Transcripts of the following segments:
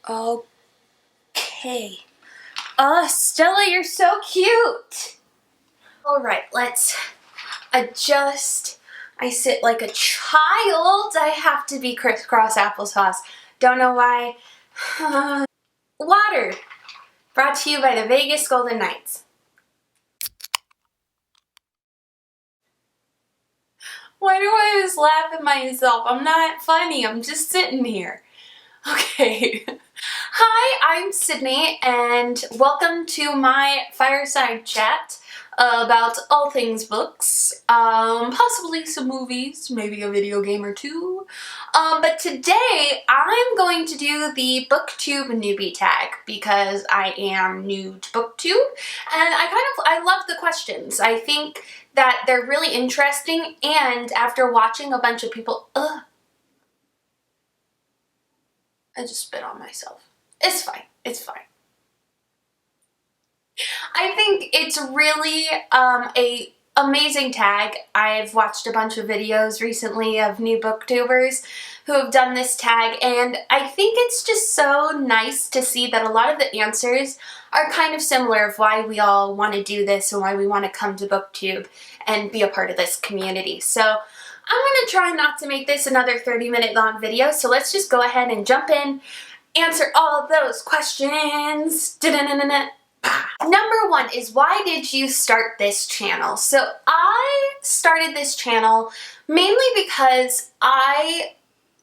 Okay. Oh, Stella, you're so cute. All right, let's adjust. I sit like a child. I have to be crisscross applesauce. Don't know why. Water. Brought to you by the Vegas Golden Knights. Why do I always laugh at myself? I'm not funny. I'm just sitting here. Okay. Hi, I'm Sydney, and welcome to my fireside chat about all things books, possibly some movies, maybe a video game or two. But today I'm going to do the Booktube Newbie Tag because I am new to Booktube, and I love the questions. I think that they're really interesting, and after watching a bunch of people, I just spit on myself. It's fine. It's fine. I think it's really a amazing tag. I've watched a bunch of videos recently of new booktubers who have done this tag, and I think it's just so nice to see that a lot of the answers are kind of similar of why we all want to do this and why we want to come to Booktube and be a part of this community. So I'm going to try not to make this another 30-minute long video, so let's just go ahead and jump in, answer all of those questions. Number one is, why did you start this channel? So I started this channel mainly because I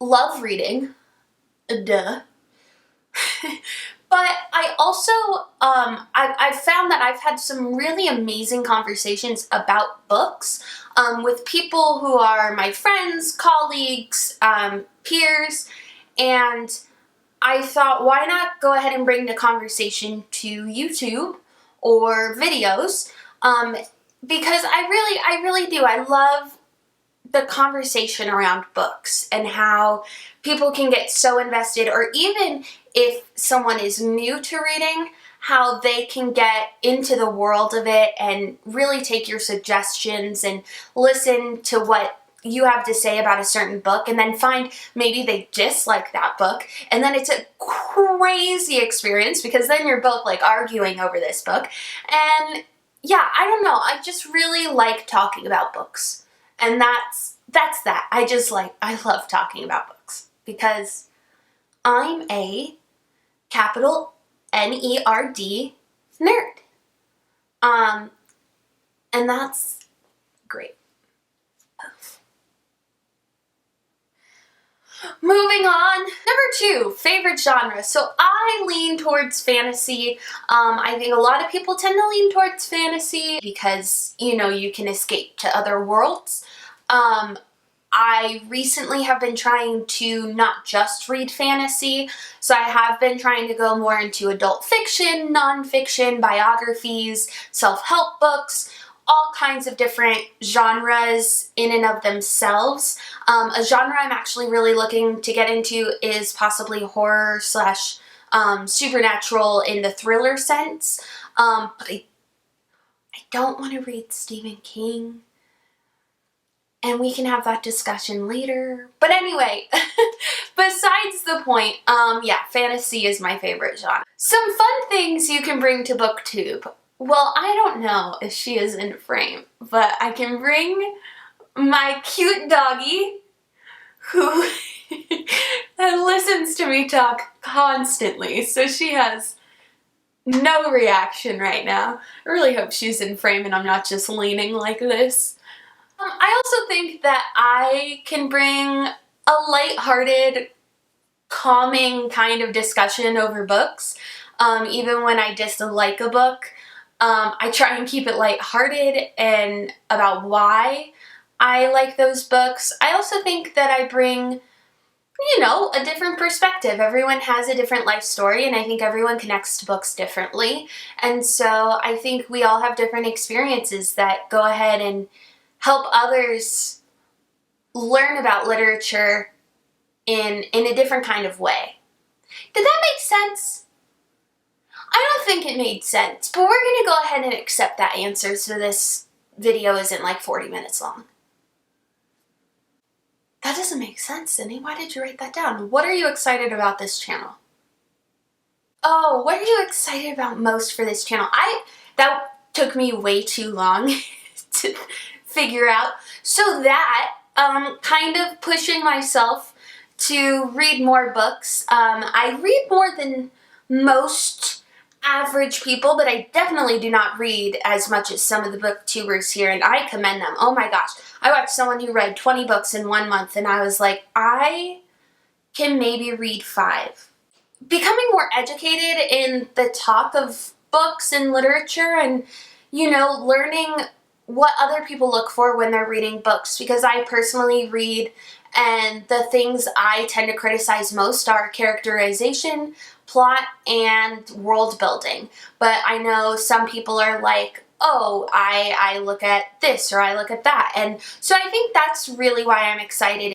love reading, duh. But I also, I've found that I've had some really amazing conversations about books with people who are my friends, colleagues, peers, and I thought, why not go ahead and bring the conversation to YouTube or videos, because I really do. I love the conversation around books and how people can get so invested, or even if someone is new to reading, how they can get into the world of it and really take your suggestions and listen to what you have to say about a certain book, and then find maybe they dislike that book, and then it's a crazy experience because then you're both like arguing over this book. And yeah, I don't know, I just really like talking about books, and that's that. I love talking about books because I'm a capital Nerd nerd. And that's great. Moving on. Number 2, favorite genre. So I lean towards fantasy. I think a lot of people tend to lean towards fantasy because, you know, you can escape to other worlds. I recently have been trying to not just read fantasy, so I have been trying to go more into adult fiction, nonfiction, biographies, self-help books, all kinds of different genres in and of themselves. A genre I'm actually really looking to get into is possibly horror slash supernatural in the thriller sense. But I don't want to read Stephen King. And we can have that discussion later. But anyway, besides the point, yeah, fantasy is my favorite genre. Some fun things you can bring to Booktube. Well, I don't know if she is in frame, but I can bring my cute doggy who listens to me talk constantly, so she has no reaction right now. I really hope she's in frame and I'm not just leaning like this. I also think that I can bring a lighthearted, calming kind of discussion over books. Even when I dislike a book, I try and keep it lighthearted and about why I like those books. I also think that I bring, you know, a different perspective. Everyone has a different life story, and I think everyone connects to books differently. And so I think we all have different experiences that go ahead and help others learn about literature in a different kind of way. Did that make sense? I don't think it made sense, but we're going to go ahead and accept that answer so this video isn't like 40 minutes long. That doesn't make sense, Sydney. Why did you write that down? What are you excited about this channel? Oh, what are you excited about most for this channel? That took me way too long to figure out. So that, kind of pushing myself to read more books. I read more than most average people, but I definitely do not read as much as some of the booktubers here, and I commend them. Oh my gosh. I watched someone who read 20 books in 1 month, and I was like, I can maybe read 5. Becoming more educated in the talk of books and literature, and, you know, learning what other people look for when they're reading books, because I personally read, and the things I tend to criticize most are characterization, plot, and world building. But I know some people are like, oh, I look at this or I look at that. And so I think that's really why I'm excited.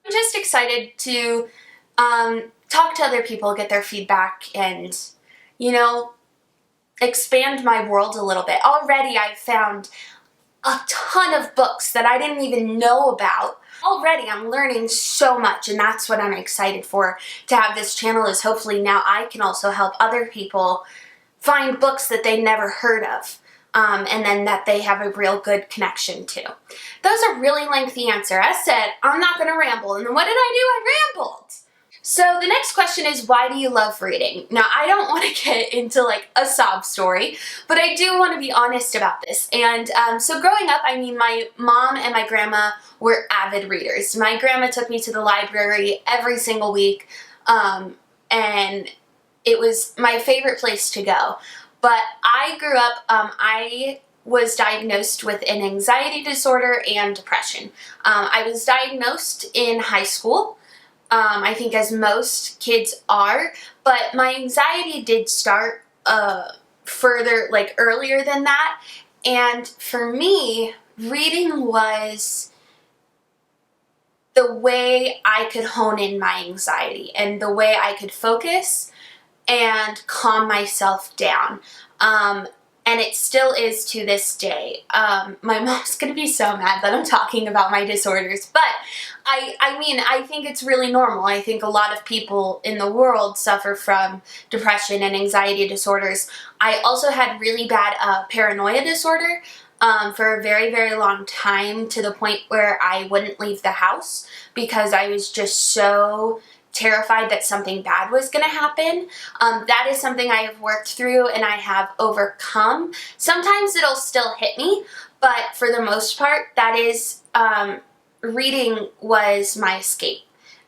I'm just excited to talk to other people, get their feedback, and, you know, expand my world a little bit. Already I've found a ton of books that I didn't even know about. Already I'm learning so much, and that's what I'm excited for, to have this channel, is hopefully now I can also help other people find books that they never heard of, and then that they have a real good connection to. That was a really lengthy answer. As said, I'm not going to ramble, and then what did I do? I rambled! So the next question is, why do you love reading? Now, I don't want to get into like a sob story, but I do want to be honest about this. And so growing up, I mean, my mom and my grandma were avid readers. My grandma took me to the library every single week, and it was my favorite place to go. But I grew up, I was diagnosed with an anxiety disorder and depression. I was diagnosed in high school. I think, as most kids are, but my anxiety did start further, like earlier than that, and for me, reading was the way I could hone in my anxiety and the way I could focus and calm myself down. And it still is to this day. My mom's gonna be so mad that I'm talking about my disorders, but I mean, I think it's really normal. I think a lot of people in the world suffer from depression and anxiety disorders. I also had really bad paranoia disorder for a very, very long time, to the point where I wouldn't leave the house because I was just so terrified that something bad was going to happen. That is something I have worked through and I have overcome. Sometimes it'll still hit me, but for the most part, that is, reading was my escape.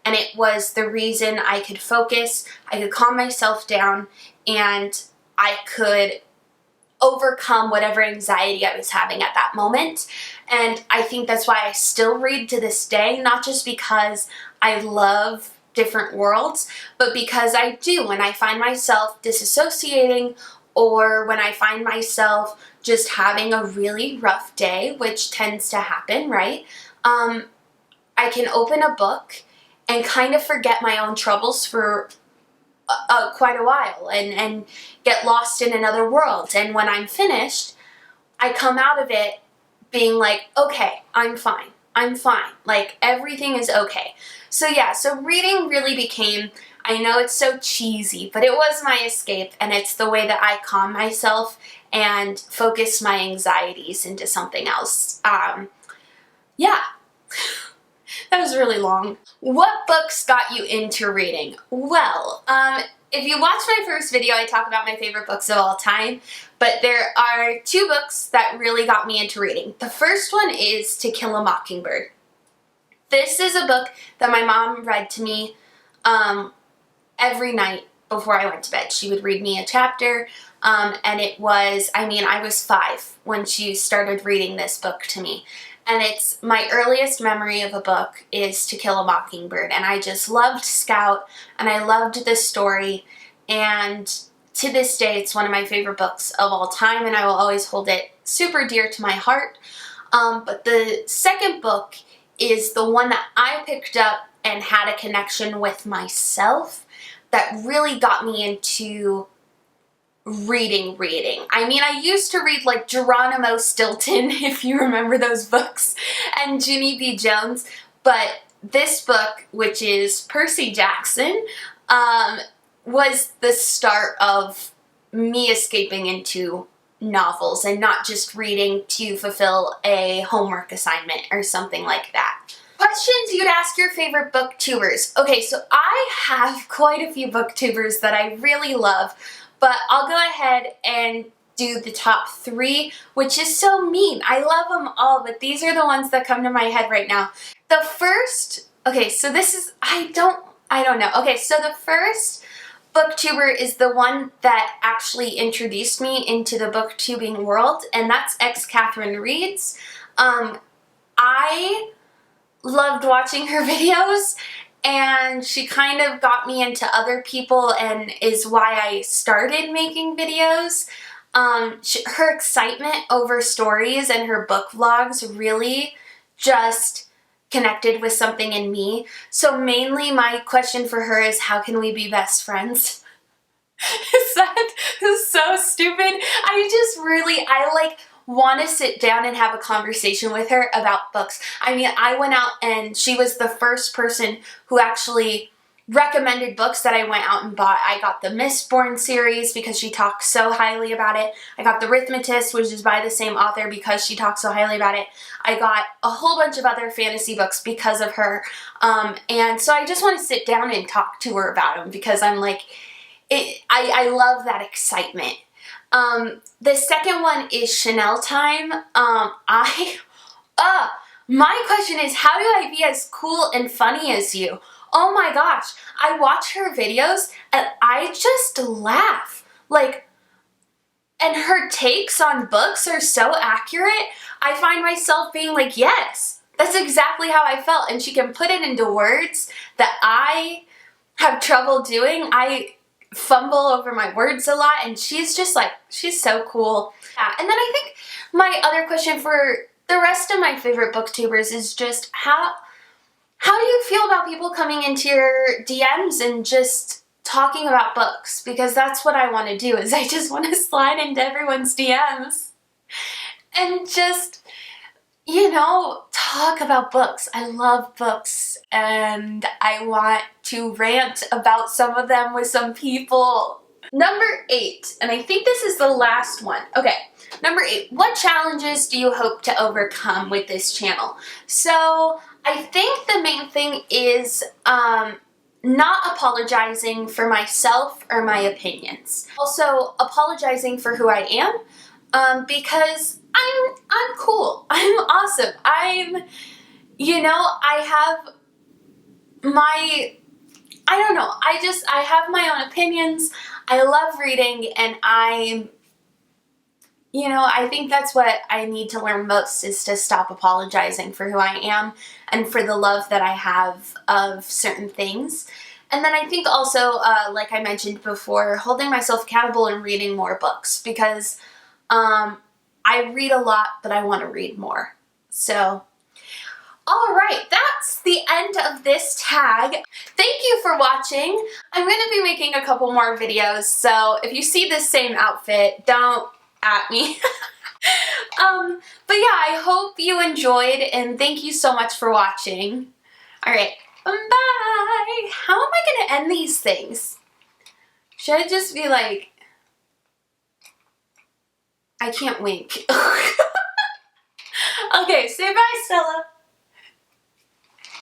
And it was the reason I could focus, I could calm myself down, and I could overcome whatever anxiety I was having at that moment. And I think that's why I still read to this day, not just because I love different worlds, but because I do. When I find myself disassociating, or when I find myself just having a really rough day, which tends to happen, right? I can open a book and kind of forget my own troubles for quite a while, and get lost in another world. And when I'm finished, I come out of it being like, okay, I'm fine. I'm fine. Like, everything is okay. So yeah, so reading really became, I know it's so cheesy, but it was my escape, and it's the way that I calm myself and focus my anxieties into something else. Yeah. That was really long. What books got you into reading? Well, if you watched my first video, I talk about my favorite books of all time, but there are 2 books that really got me into reading. The first one is To Kill a Mockingbird. This is a book that my mom read to me every night before I went to bed. She would read me a chapter, and it was, I mean, I was 5 when she started reading this book to me. And it's my earliest memory of a book is To Kill a Mockingbird, and I just loved Scout, and I loved this story, and to this day it's one of my favorite books of all time, and I will always hold it super dear to my heart. But the second book is the one that I picked up and had a connection with myself that really got me into reading. I mean, I used to read like Geronimo Stilton, if you remember those books, and Ginny B. Jones, but this book, which is Percy Jackson, was the start of me escaping into novels and not just reading to fulfill a homework assignment or something like that. Questions you'd ask your favorite booktubers. Okay, so I have quite a few booktubers that I really love, but I'll go ahead and do the top 3, which is so mean. I love them all, but these are the ones that come to my head right now. The first, okay, so this is, I don't know. Okay, so the first booktuber is the one that actually introduced me into the booktubing world, and that's Catherine Reads. I loved watching her videos, and she kind of got me into other people and is why I started making videos. Her excitement over stories and her book vlogs really just connected with something in me. So mainly my question for her is, how can we be best friends? That is so stupid. I like want to sit down and have a conversation with her about books. I mean, I went out and she was the first person who actually recommended books that I went out and bought. I got the Mistborn series because she talks so highly about it. I got the Rhythmatist, which is by the same author, because she talks so highly about it. I got a whole bunch of other fantasy books because of her. And so I just want to sit down and talk to her about them because I'm like, I love that excitement. The second one is Chanel Time. My question is, how do I be as cool and funny as you? Oh my gosh, I watch her videos and I just laugh. Like, and her takes on books are so accurate. I find myself being like, yes, that's exactly how I felt. And she can put it into words that I have trouble doing. I fumble over my words a lot, and she's just like, she's so cool. Yeah. And then I think my other question for the rest of my favorite booktubers is just how do you feel about people coming into your DMs and just talking about books? Because that's what I want to do, is I just want to slide into everyone's DMs and just, you know, talk about books. I love books and I want to rant about some of them with some people. Number 8, and I think this is the last one. Okay, number 8, what challenges do you hope to overcome with this channel? So I think the main thing is not apologizing for myself or my opinions. Also apologizing for who I am, because I'm cool. I'm awesome. You know, I have my, I don't know, I have my own opinions. I love reading, and you know, I think that's what I need to learn most, is to stop apologizing for who I am and for the love that I have of certain things. And then I think also, like I mentioned before, holding myself accountable and reading more books, because I read a lot, but I want to read more. So, alright, that's the end of this tag. Thank you for watching. I'm going to be making a couple more videos, so if you see this same outfit, don't at me. But yeah, I hope you enjoyed, and thank you so much for watching. Alright, bye! How am I going to end these things? Should I just be like, I can't wink. Okay, say bye, Stella.